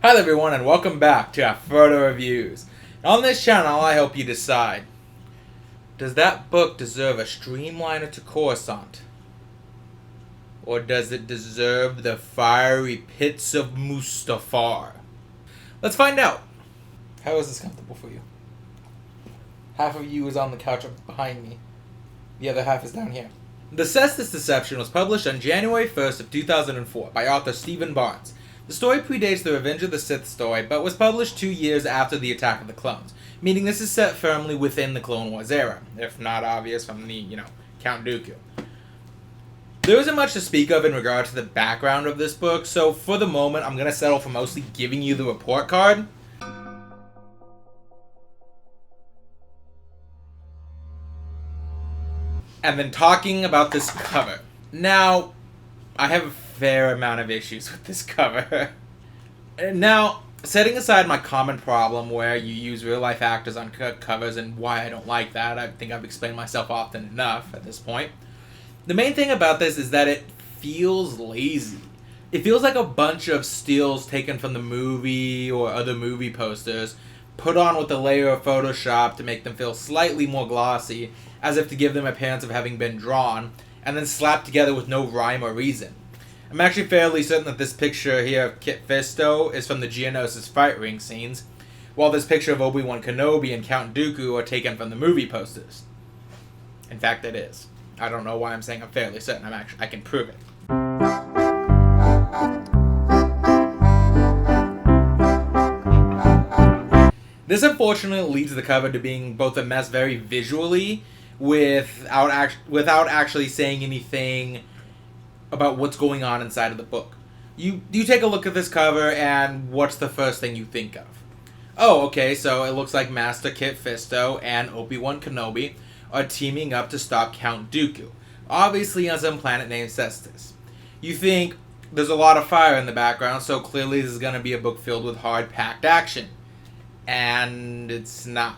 Hi there everyone and welcome back to Afrodo Reviews. On this channel I help you decide, does that book deserve a streamliner to Coruscant? Or does it deserve the fiery pits of Mustafar? Let's find out. How is this comfortable for you? Half of you is on the couch behind me. The other half is down here. The Cestus Deception was published on January 1st of 2004 by author Stephen Barnes. The story predates the Revenge of the Sith story, but was published 2 years after the Attack of the Clones, meaning this is set firmly within the Clone Wars era, if not obvious from the, Count Dooku. There isn't much to speak of in regard to the background of this book, so for the moment I'm going to settle for mostly giving you the report card. And then talking about this cover. Now, I have a fair amount of issues with this cover. Now, setting aside my common problem where you use real-life actors on covers and why I don't like that, I think I've explained myself often enough at this point. The main thing about this is that it feels lazy. It feels like a bunch of stills taken from the movie or other movie posters, put on with a layer of Photoshop to make them feel slightly more glossy, as if to give them appearance of having been drawn, and then slapped together with no rhyme or reason. I'm actually fairly certain that this picture here of Kit Fisto is from the Geonosis fight ring scenes, while this picture of Obi-Wan Kenobi and Count Dooku are taken from the movie posters. In fact, it is. I don't know why I'm saying I'm fairly certain. I can prove it. This unfortunately leads the cover to being both a mess very visually, without actually saying anything about what's going on inside of the book. You take a look at this cover, and what's the first thing you think of? Oh, okay, so it looks like Master Kit Fisto and Obi-Wan Kenobi are teaming up to stop Count Dooku, obviously on some planet named Cestus. You think there's a lot of fire in the background, so clearly this is going to be a book filled with hard-packed action. And it's not.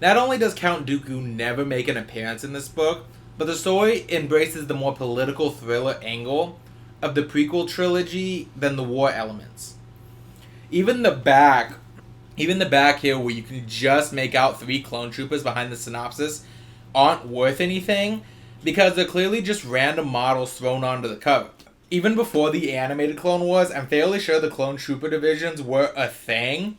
Not only does Count Dooku never make an appearance in this book, but the story embraces the more political thriller angle of the prequel trilogy than the war elements. Even the back here where you can just make out 3 clone troopers behind the synopsis aren't worth anything because they're clearly just random models thrown onto the cover. Even before the animated Clone Wars, I'm fairly sure the clone trooper divisions were a thing,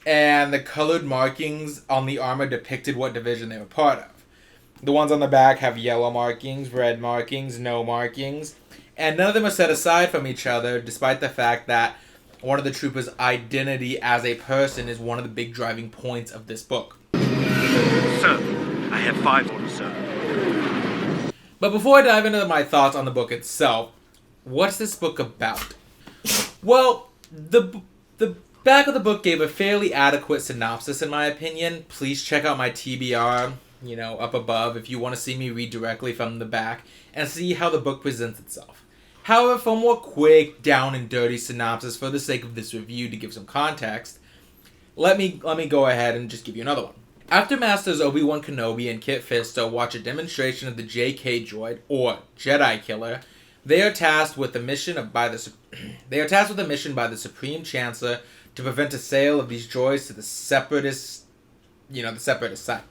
and the colored markings on the armor depicted what division they were part of. The ones on the back have yellow markings, red markings, no markings, and none of them are set aside from each other, despite the fact that one of the troopers' identity as a person is one of the big driving points of this book. Sir, I have 5 orders, sir. But before I dive into my thoughts on the book itself, what's this book about? Well, the back of the book gave a fairly adequate synopsis in my opinion. Please check out my TBR, up above if you want to see me read directly from the back and see how the book presents itself. However, for a more quick, down and dirty synopsis for the sake of this review to give some context, let me go ahead and just give you another one. After Masters Obi-Wan Kenobi and Kit Fisto watch a demonstration of the JK droid, or Jedi Killer, they are tasked with a mission by the Supreme Chancellor to prevent a sale of these droids to the Separatist side.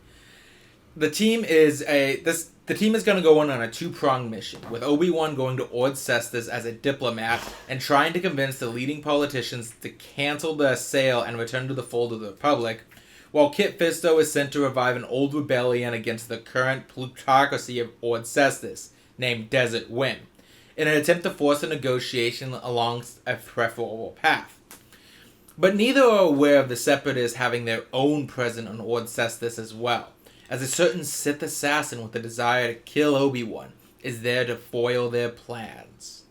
The team is going to go on a 2-pronged mission, with Obi-Wan going to Ord Cestus as a diplomat and trying to convince the leading politicians to cancel the sale and return to the fold of the Republic, while Kit Fisto is sent to revive an old rebellion against the current plutocracy of Ord Cestus, named Desert Wind, in an attempt to force a negotiation along a preferable path. But neither are aware of the Separatists having their own presence on Ord Cestus as well, as a certain Sith assassin with the desire to kill Obi-Wan is there to foil their plans.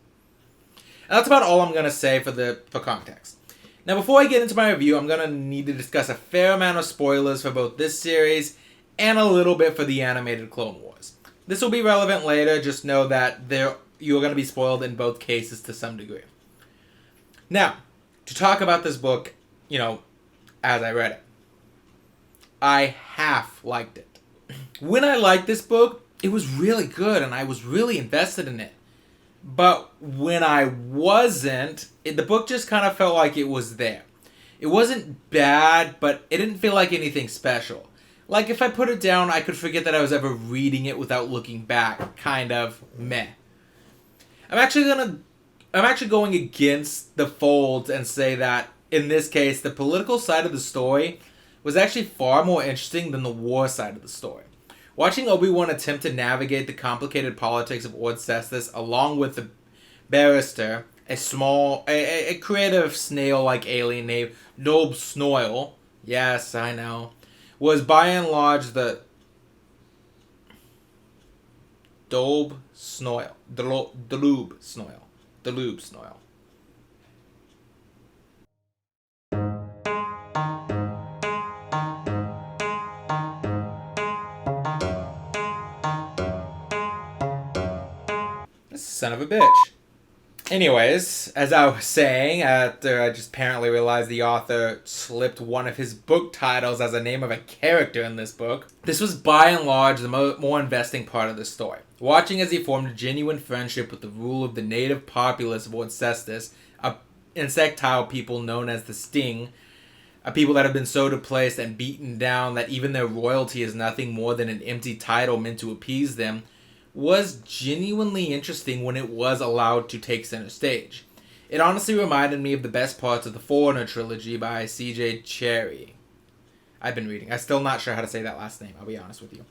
And that's about all I'm going to say for context. Now, before I get into my review, I'm going to need to discuss a fair amount of spoilers for both this series and a little bit for the animated Clone Wars. This will be relevant later, just know that you're going to be spoiled in both cases to some degree. Now, to talk about this book, as I read it, I half liked it. When I liked this book, it was really good and I was really invested in it. But when I wasn't, the book just kind of felt like it was there. It wasn't bad, but it didn't feel like anything special. Like, if I put it down, I could forget that I was ever reading it without looking back. Kind of meh. I'm actually going against the folds and say that, in this case, the political side of the story was actually far more interesting than the war side of the story. Watching Obi-Wan attempt to navigate the complicated politics of Ord Cestus along with the barrister, a creative snail-like alien named Dolb Snoil, yes, I know, was by and large the Dolb Snoil. Deloob Snoil. Son of a bitch. Anyways, as I was saying, after I just apparently realized the author slipped one of his book titles as a name of a character in this book, this was by and large the more investing part of the story. Watching as he formed a genuine friendship with the rule of the native populace of Ord Cestus, a insectile people known as the Sting, a people that have been so displaced and beaten down that even their royalty is nothing more than an empty title meant to appease them, was genuinely interesting when it was allowed to take center stage. It honestly reminded me of the best parts of the Foreigner trilogy by C.J. Cherryh. I've been reading. I'm still not sure how to say that last name, I'll be honest with you.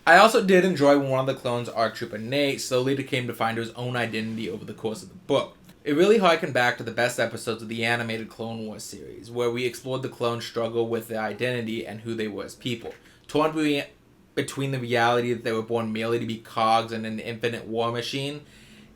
I also did enjoy when one of the clones, ARC Trooper Nate, slowly came to find his own identity over the course of the book. It really harkened back to the best episodes of the animated Clone Wars series, where we explored the clones' struggle with their identity and who they were as people, torn between the reality that they were born merely to be cogs in an infinite war machine,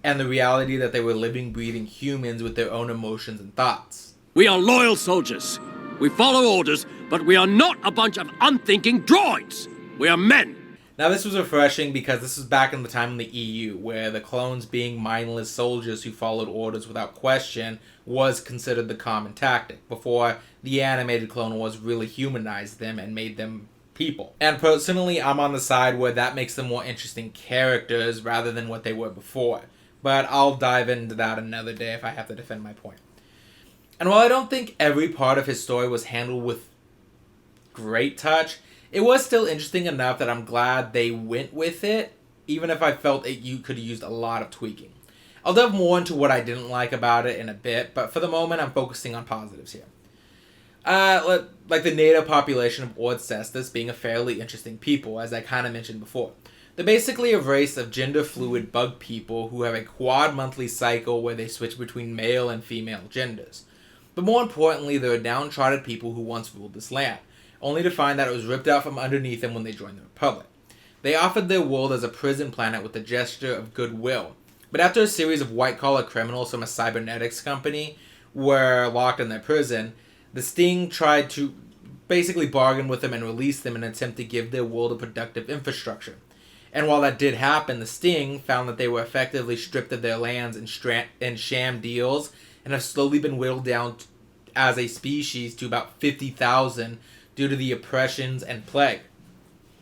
and the reality that they were living, breathing humans with their own emotions and thoughts. We are loyal soldiers. We follow orders, but we are not a bunch of unthinking droids. We are men. Now this was refreshing because this was back in the time in the EU, where the clones being mindless soldiers who followed orders without question was considered the common tactic, before the animated Clone Wars really humanized them and made them people. And personally, I'm on the side where that makes them more interesting characters rather than what they were before. But I'll dive into that another day if I have to defend my point. And while I don't think every part of his story was handled with great touch, it was still interesting enough that I'm glad they went with it, even if I felt you could have used a lot of tweaking. I'll delve more into what I didn't like about it in a bit, but for the moment I'm focusing on positives here. Like the native population of Ord Cestus being a fairly interesting people, as I kind of mentioned before. They're basically a race of gender-fluid bug people who have a quad monthly cycle where they switch between male and female genders. But more importantly, they're downtrodden people who once ruled this land, only to find that it was ripped out from underneath them when they joined the Republic. They offered their world as a prison planet with a gesture of goodwill, but after a series of white-collar criminals from a cybernetics company were locked in their prison, the Sting tried to basically bargain with them and release them in an attempt to give their world a productive infrastructure. And while that did happen, the Sting found that they were effectively stripped of their lands in sham deals and have slowly been whittled down as a species to about 50,000 due to the oppressions and plague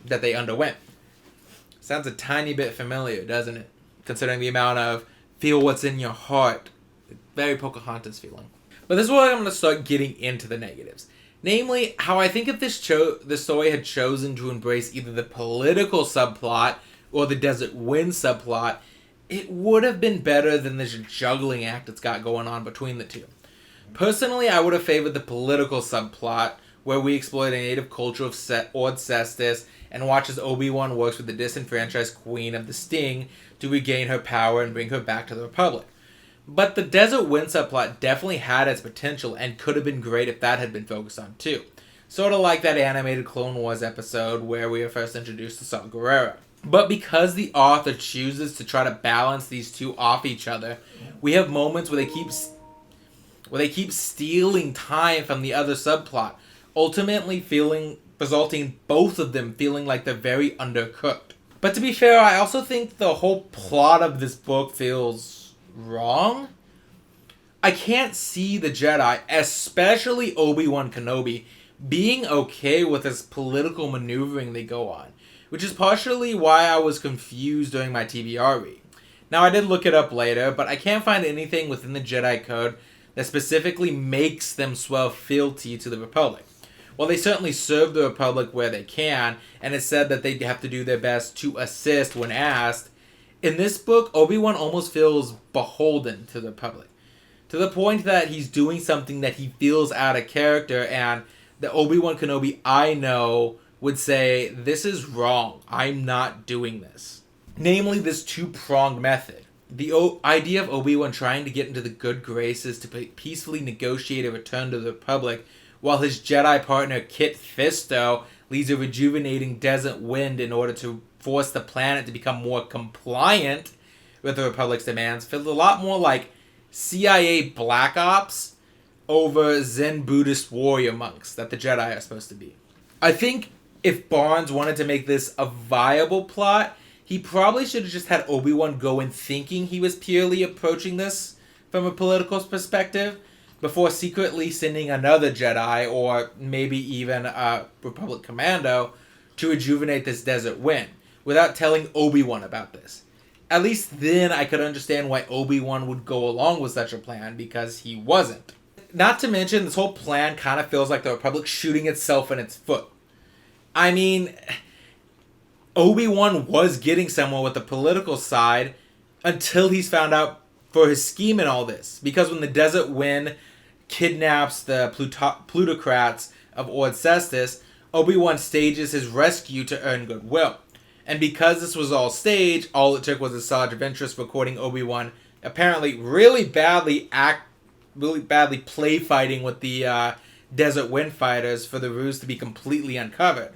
that they underwent. Sounds a tiny bit familiar, doesn't it? Considering the amount of feel what's in your heart. Very Pocahontas feeling. But this is where I'm going to start getting into the negatives. Namely, how I think if this story had chosen to embrace either the political subplot or the Desert Wind subplot, it would have been better than this juggling act it's got going on between the two. Personally, I would have favored the political subplot, where we explore the native culture of Ord Cestus and watch as Obi-Wan works with the disenfranchised queen of the Sting to regain her power and bring her back to the Republic. But the Desert Wind subplot definitely had its potential and could have been great if that had been focused on too. Sort of like that animated Clone Wars episode where we were first introduced to Saw Gerrera. But because the author chooses to try to balance these two off each other, we have moments where they keep stealing time from the other subplot, ultimately resulting in both of them feeling like they're very undercooked. But to be fair, I also think the whole plot of this book feels wrong. I can't see the Jedi, especially Obi-Wan Kenobi, being okay with this political maneuvering they go on, which is partially why I was confused during my TBR read. Now, I did look it up later, but I can't find anything within the Jedi Code that specifically makes them swear fealty to the Republic. While they certainly serve the Republic where they can, and it's said that they have to do their best to assist when asked, in this book, Obi-Wan almost feels beholden to the Republic. To the point that he's doing something that he feels out of character, and the Obi-Wan Kenobi I know would say, this is wrong, I'm not doing this. Namely, this two-pronged method. The idea of Obi-Wan trying to get into the good graces to peacefully negotiate a return to the Republic, while his Jedi partner Kit Fisto leads a rejuvenating desert wind in order to force the planet to become more compliant with the Republic's demands, feels a lot more like CIA Black Ops over Zen Buddhist warrior monks that the Jedi are supposed to be. I think if Barnes wanted to make this a viable plot, he probably should have just had Obi-Wan go in thinking he was purely approaching this from a political perspective before secretly sending another Jedi, or maybe even a Republic commando, to rejuvenate this desert wind, without telling Obi-Wan about this. At least then I could understand why Obi-Wan would go along with such a plan, because he wasn't. Not to mention, this whole plan kind of feels like the Republic shooting itself in its foot. I mean, Obi-Wan was getting somewhere with the political side until he's found out for his scheme and all this. Because when the Desert Wind kidnaps the plutocrats of Ord Cestus, Obi-Wan stages his rescue to earn goodwill. And because this was all staged, all it took was a Sarge of Interest recording Obi-Wan apparently really badly play fighting with the Desert Wind fighters for the ruse to be completely uncovered.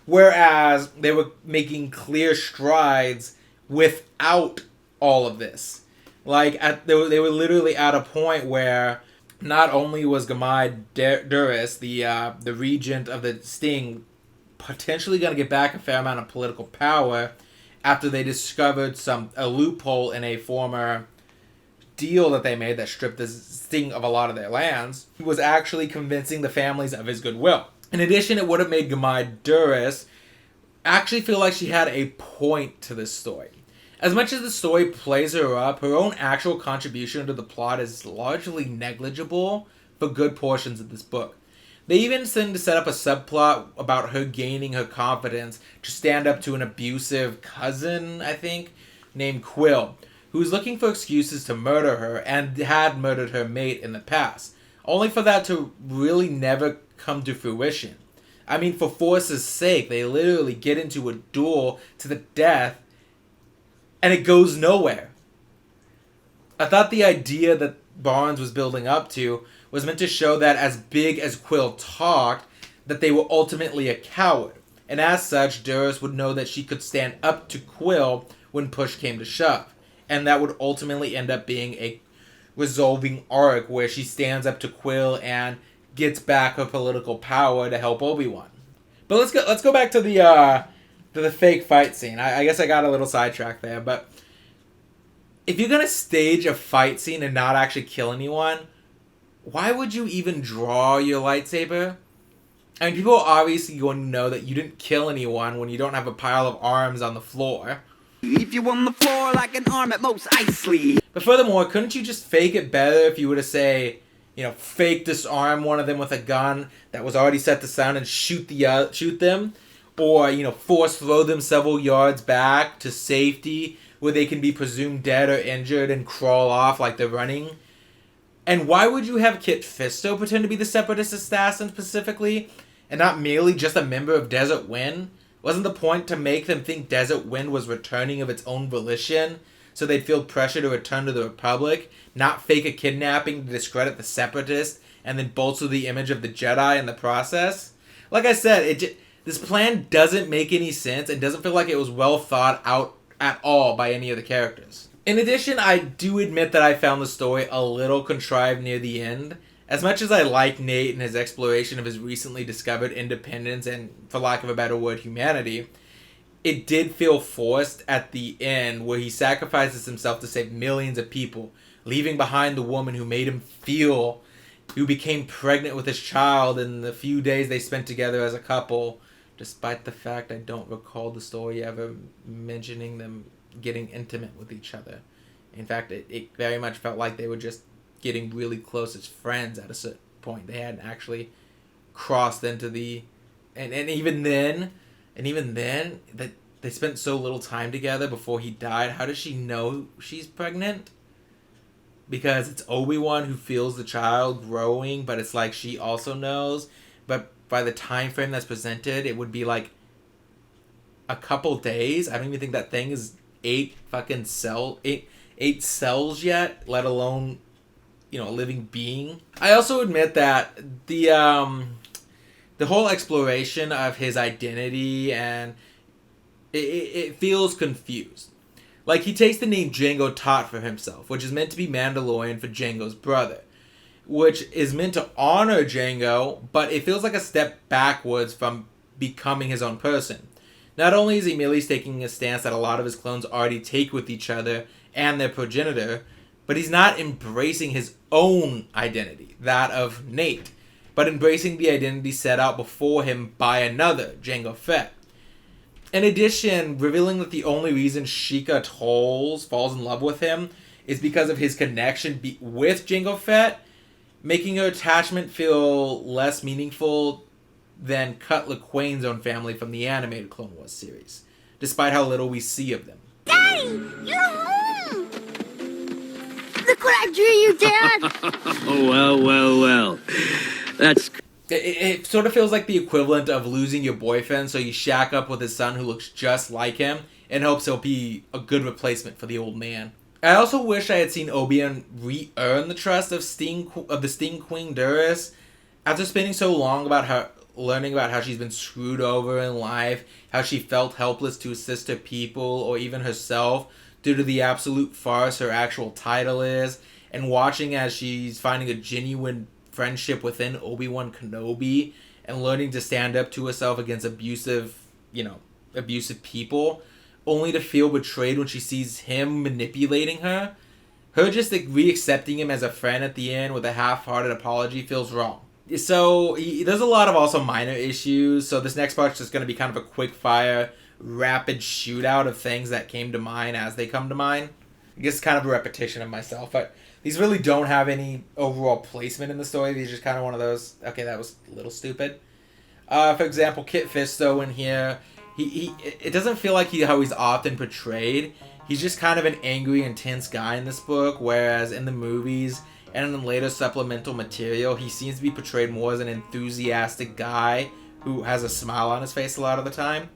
Whereas they were making clear strides without all of this. Like, they were literally at a point where not only was Gamai Duras, the regent of the Sting, potentially going to get back a fair amount of political power after they discovered a loophole in a former deal that they made that stripped the Sting of a lot of their lands, he was actually convincing the families of his goodwill. In addition, it would have made Gamai Duras actually feel like she had a point to this story. As much as the story plays her up, her own actual contribution to the plot is largely negligible for good portions of this book. They even seem to set up a subplot about her gaining her confidence to stand up to an abusive cousin, I think, named Quill, who was looking for excuses to murder her and had murdered her mate in the past, only for that to really never come to fruition. I mean, for force's sake, they literally get into a duel to the death, and it goes nowhere. I thought the idea that Barnes was building up to was meant to show that as big as Quill talked, that they were ultimately a coward, and as such, Duras would know that she could stand up to Quill when push came to shove, and that would ultimately end up being a resolving arc where she stands up to Quill and gets back her political power to help Obi-Wan. But let's go back to the fake fight scene. I guess I got a little sidetracked there, but if you're gonna stage a fight scene and not actually kill anyone, why would you even draw your lightsaber? I mean, people are obviously going to know that you didn't kill anyone when you don't have a pile of arms on the floor. Leave you on the floor like an arm at Mos Eisley. But furthermore, couldn't you just fake it better if you were to say, fake disarm one of them with a gun that was already set to sound and shoot them? Or, force throw them several yards back to safety where they can be presumed dead or injured and crawl off like they're running? And why would you have Kit Fisto pretend to be the Separatist assassin specifically, and not merely just a member of Desert Wind? Wasn't the point to make them think Desert Wind was returning of its own volition, so they'd feel pressure to return to the Republic, not fake a kidnapping to discredit the Separatists, and then bolster the image of the Jedi in the process? Like I said, this plan doesn't make any sense, and doesn't feel like it was well thought out at all by any of the characters. In addition, I do admit that I found the story a little contrived near the end. As much as I like Nate and his exploration of his recently discovered independence and, for lack of a better word, humanity, it did feel forced at the end where he sacrifices himself to save millions of people, leaving behind the woman who made him feel, who became pregnant with his child in the few days they spent together as a couple, despite the fact I don't recall the story ever mentioning them getting intimate with each other. In fact, it very much felt like they were just getting really close as friends at a certain point. They hadn't actually crossed into the... And even then, that they spent so little time together before he died. How does she know she's pregnant? Because it's Obi-Wan who feels the child growing, but it's like she also knows. But by the time frame that's presented, it would be like a couple days. I don't even think that thing is eight cells yet, let alone, a living being. I also admit that the whole exploration of his identity, and it feels confused. Like, he takes the name Jango Tot for himself, which is meant to be Mandalorian for Jango's brother, which is meant to honor Jango, but it feels like a step backwards from becoming his own person. Not only is he merely taking a stance that a lot of his clones already take with each other and their progenitor, but he's not embracing his own identity, that of Nate, but embracing the identity set out before him by another, Jango Fett. In addition, revealing that the only reason Sheikah Tolls falls in love with him is because of his connection with Jango Fett, making her attachment feel less meaningful than Cut Lawquane's own family from the animated Clone Wars series, despite how little we see of them. Daddy, you're home! Look what I drew you, Dad! Oh, well. That's... It sort of feels like the equivalent of losing your boyfriend, so you shack up with his son who looks just like him in hopes he'll be a good replacement for the old man. I also wish I had seen Obi-Wan re-earn the trust of the Sting Queen Duras. After spending so long learning about how she's been screwed over in life, how she felt helpless to assist her people or even herself due to the absolute farce her actual title is, and watching as she's finding a genuine friendship within Obi-Wan Kenobi and learning to stand up to herself against abusive people, only to feel betrayed when she sees him manipulating her. Her just re-accepting him as a friend at the end with a half-hearted apology feels wrong. So there's a lot of also minor issues, so this next part's just going to be kind of a quick-fire, rapid shootout of things that came to mind as they come to mind. I guess it's kind of a repetition of myself, but these really don't have any overall placement in the story. These are just kind of one of those, okay, that was a little stupid. For example, Kit Fisto in here, it doesn't feel like how he's often portrayed. He's just kind of an angry, intense guy in this book, whereas in the movies and in the later supplemental material, he seems to be portrayed more as an enthusiastic guy who has a smile on his face a lot of the time.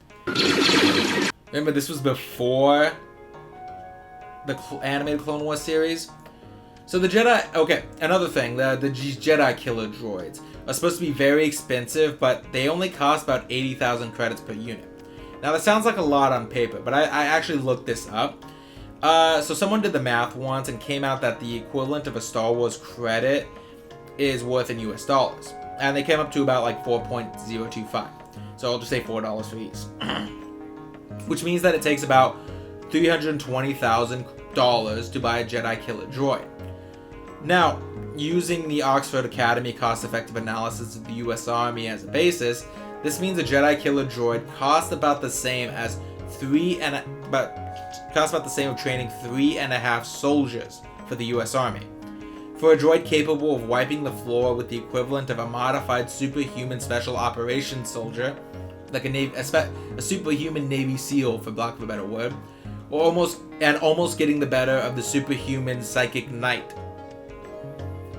Remember, this was before the animated Clone Wars series. So the Jedi... Okay, another thing. The Jedi killer droids are supposed to be very expensive, but they only cost about 80,000 credits per unit. Now, that sounds like a lot on paper, but I actually looked this up. So someone did the math once and came out that the equivalent of a Star Wars credit is worth in US dollars. And they came up to about like 4.025. So I'll just say $4 for each. Which means that it takes about $320,000 to buy a Jedi killer droid. Now, using the Oxford Academy cost-effective analysis of the US Army as a basis, this means a Jedi killer droid costs about the same as of training 3.5 soldiers for the US Army. For a droid capable of wiping the floor with the equivalent of a modified superhuman special operations soldier, like a superhuman Navy SEAL, for lack of a better word, or almost getting the better of the superhuman psychic knight.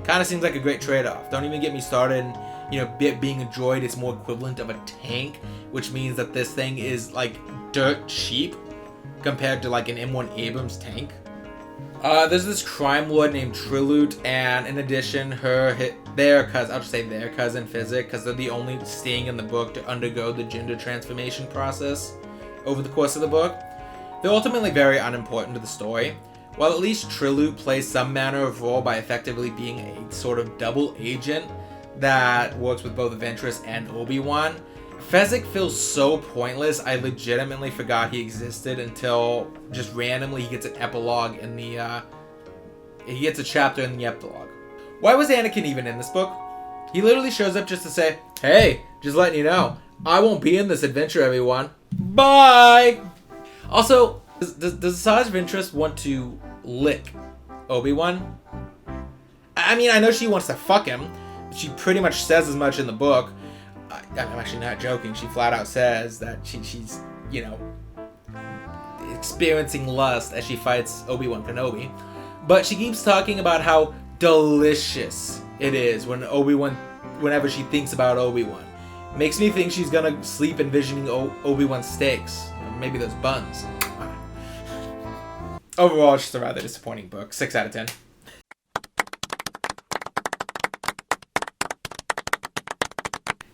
Kind of seems like a great trade-off. Don't even get me started in, being a droid is more equivalent of a tank, which means that this thing is like dirt cheap compared to like an M1 Abrams tank. There's this crime lord named Trilute, and in addition, their cousin Physic, because they're the only Sting in the book to undergo the gender transformation process over the course of the book. They're ultimately very unimportant to the story. While at least Trilute plays some manner of role by effectively being a sort of double agent that works with both Ventress and Obi-Wan, Fezzik feels so pointless I legitimately forgot he existed until just randomly he gets an epilogue in the he gets a chapter in the epilogue. Why was Anakin even in this book? He literally shows up just to say, "Hey, just letting you know, I won't be in this adventure, everyone. Bye!" Also, does Asajj Ventress want to lick Obi-Wan. I mean, I know she wants to fuck him. She pretty much says as much in the book. I'm actually not joking. She flat out says that she's, you know, experiencing lust as she fights Obi-Wan Kenobi. But she keeps talking about how delicious it is whenever she thinks about Obi-Wan. Makes me think she's gonna sleep envisioning Obi-Wan steaks. Or maybe those buns. Overall, it's just a rather disappointing book. 6 out of 10.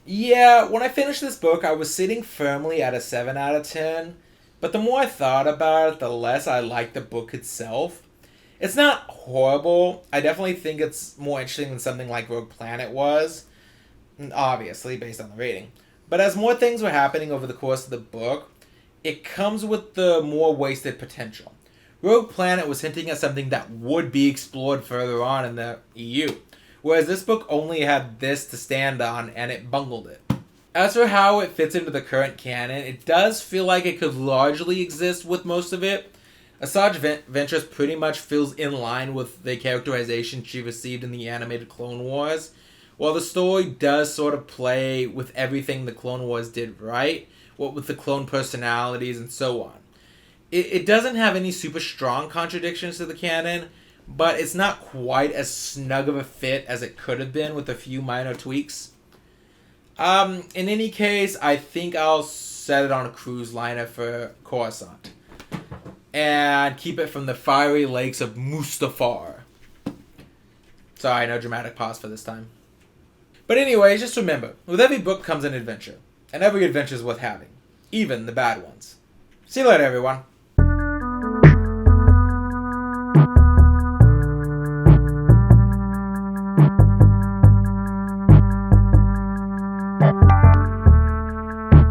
Yeah, when I finished this book, I was sitting firmly at a 7 out of 10. But the more I thought about it, the less I liked the book itself. It's not horrible. I definitely think it's more interesting than something like Rogue Planet was. Obviously, based on the rating. But as more things were happening over the course of the book, it comes with the more wasted potential. Rogue Planet was hinting at something that would be explored further on in the EU, whereas this book only had this to stand on and it bungled it. As for how it fits into the current canon, it does feel like it could largely exist with most of it. Asajj Ventress pretty much feels in line with the characterization she received in the animated Clone Wars, while the story does sort of play with everything the Clone Wars did right, what with the clone personalities and so on. It doesn't have any super strong contradictions to the canon, but it's not quite as snug of a fit as it could have been with a few minor tweaks. In any case, I think I'll set it on a cruise liner for Coruscant. And keep it from the fiery lakes of Mustafar. Sorry, no dramatic pause for this time. But anyway, just remember, with every book comes an adventure. And every adventure is worth having. Even the bad ones. See you later, everyone.